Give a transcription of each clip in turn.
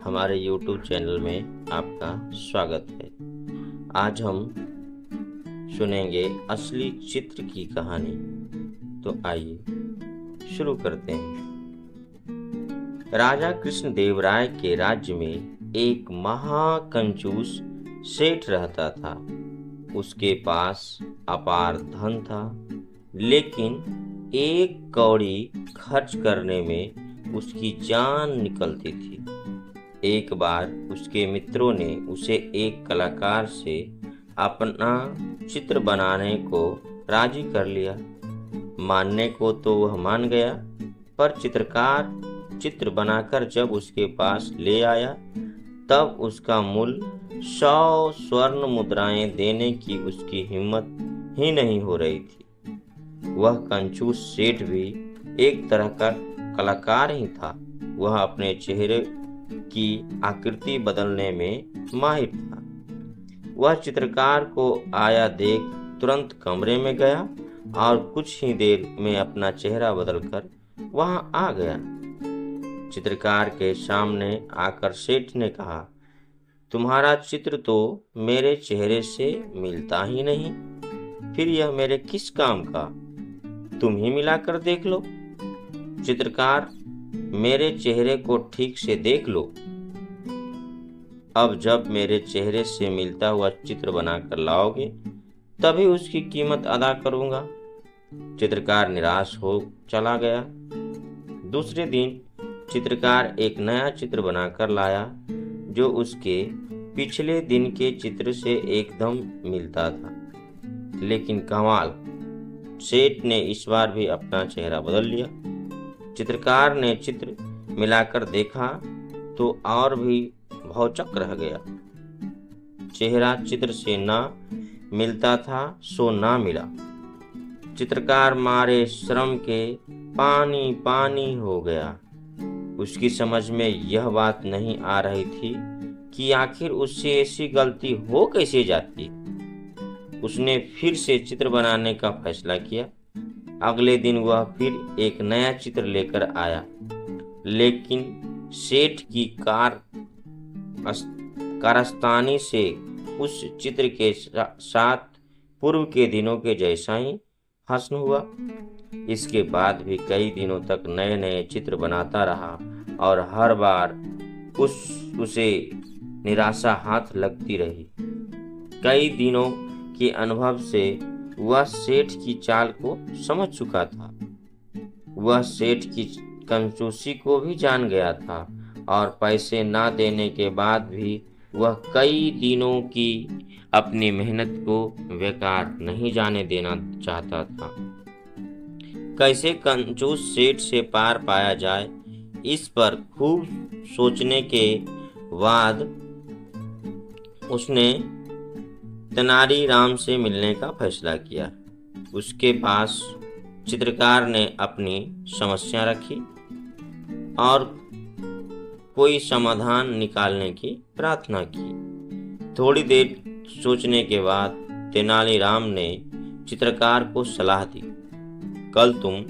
हमारे YouTube channel में आपका स्वागत है। आज हम सुनेंगे असली चित्र की कहानी। तो आइए शुरू करते हैं। राजा कृष्णदेव राय के राज्य में एक महाकंजूस सेठ रहता था। उसके पास अपार धन था, लेकिन एक कौड़ी खर्च करने में उसकी जान निकलती थी। एक बार उसके मित्रों ने उसे एक कलाकार से अपना चित्र बनाने को राजी कर लिया। मानने को तो वह मान गया, पर चित्रकार चित्र बनाकर जब उसके पास ले आया, तब उसका मूल्य 100 स्वर्ण मुद्राएं देने की उसकी हिम्मत ही नहीं हो रही थी। वह कंजूस सेठ भी एक तरह का कलाकार ही था। वह अपने चेहरे की आकृति बदलने में माहिर था। वह चित्रकार को आया देख तुरंत कमरे में गया और कुछ ही देर में अपना चेहरा बदलकर वहां आ गया। चित्रकार के सामने आकर सेठ ने कहा, तुम्हारा चित्र तो मेरे चेहरे से मिलता ही नहीं, फिर यह मेरे किस काम का? तुम ही मिलाकर देख लो। चित्रकार, मेरे चेहरे को ठीक से देख लो। अब जब मेरे चेहरे से मिलता हुआ चित्र बनाकर लाओगे, तभी उसकी कीमत अदा करूंगा। चित्रकार निराश हो चला गया। दूसरे दिन चित्रकार एक नया चित्र बनाकर लाया, जो उसके पिछले दिन के चित्र से एकदम मिलता था। लेकिन कमाल, सेठ ने इस बार भी अपना चेहरा बदल लिया। चित्रकार ने चित्र मिलाकर देखा तो और भी भौचक रह गया। चेहरा चित्र से ना मिलता था सो ना मिला। चित्रकार मारे श्रम के पानी पानी हो गया। उसकी समझ में यह बात नहीं आ रही थी कि आखिर उससे ऐसी गलती हो कैसे जाती। उसने फिर से चित्र बनाने का फैसला किया। अगले दिन वह फिर एक नया चित्र लेकर आया, लेकिन सेठ की कारस्तानी से उस चित्र के साथ पूर्व के दिनों के जैसा ही हसन हुआ। इसके बाद भी कई दिनों तक नए नए चित्र बनाता रहा और हर बार उसे निराशा हाथ लगती रही। कई दिनों के अनुभव से वह सेठ की चाल को समझ चुका था। वह सेठ की कंजूसी को भी जान गया था और पैसे ना देने के बाद भी वह कई दिनों की अपनी मेहनत को बेकार नहीं जाने देना चाहता था। कैसे कंजूस सेठ से पार पाया जाए, इस पर खूब सोचने के बाद उसने तेनालीराम से मिलने का फैसला किया। उसके पास चित्रकार ने अपनी समस्या रखी और कोई समाधान निकालने की प्रार्थना की। थोड़ी देर सोचने के बाद तेनालीराम ने चित्रकार को सलाह दी, कल तुम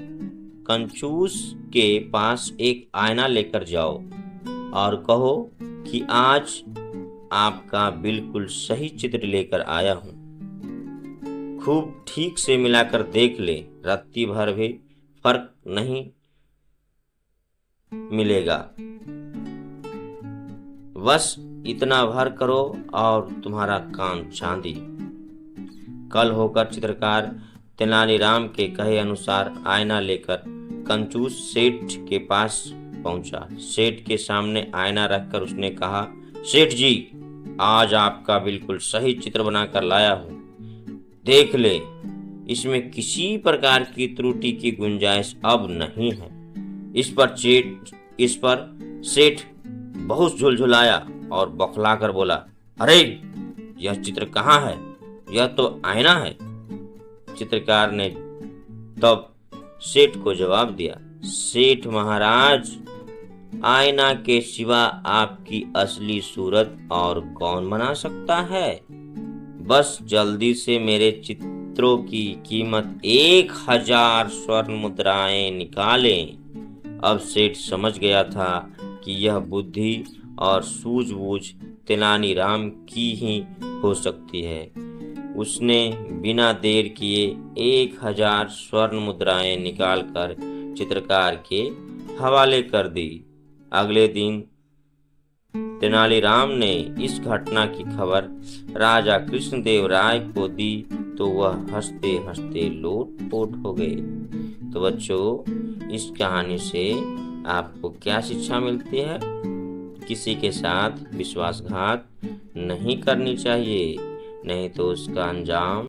कंजूस के पास एक आईना लेकर जाओ और कहो कि आज आपका बिल्कुल सही चित्र लेकर आया हूं। खूब ठीक से मिलाकर देख ले, रत्ती भर भी फर्क नहीं मिलेगा। बस इतना भर करो और तुम्हारा काम चांदी। कल होकर चित्रकार तेनालीराम के कहे अनुसार आईना लेकर कंजूस सेठ के पास पहुंचा। सेठ के सामने आईना रखकर उसने कहा, सेठ जी, आज आपका बिल्कुल सही चित्र बनाकर लाया हूं। देख ले, इसमें किसी प्रकार की त्रुटि की गुंजाइश अब नहीं है। इस पर सेठ बहुत झुलझुलाया और बौखलाकर बोला, अरे यह चित्र कहाँ है? यह तो आईना है। चित्रकार ने तब सेठ को जवाब दिया, सेठ महाराज, आईना के सिवा आपकी असली सूरत और कौन बना सकता है? बस जल्दी से मेरे चित्रों की कीमत 1000 स्वर्ण मुद्राएं निकालें। अब सेठ समझ गया था कि यह बुद्धि और सूझबूझ तेनालीराम की ही हो सकती है। उसने बिना देर किए 1000 स्वर्ण मुद्राएं निकालकर चित्रकार के हवाले कर दी। अगले दिन तेनालीराम ने इस घटना की खबर राजा कृष्णदेव राय को दी तो वह हंसते हंसते लोटपोट हो गए। तो बच्चों, इस कहानी से आपको क्या शिक्षा मिलती है? किसी के साथ विश्वासघात नहीं करनी चाहिए, नहीं तो उसका अंजाम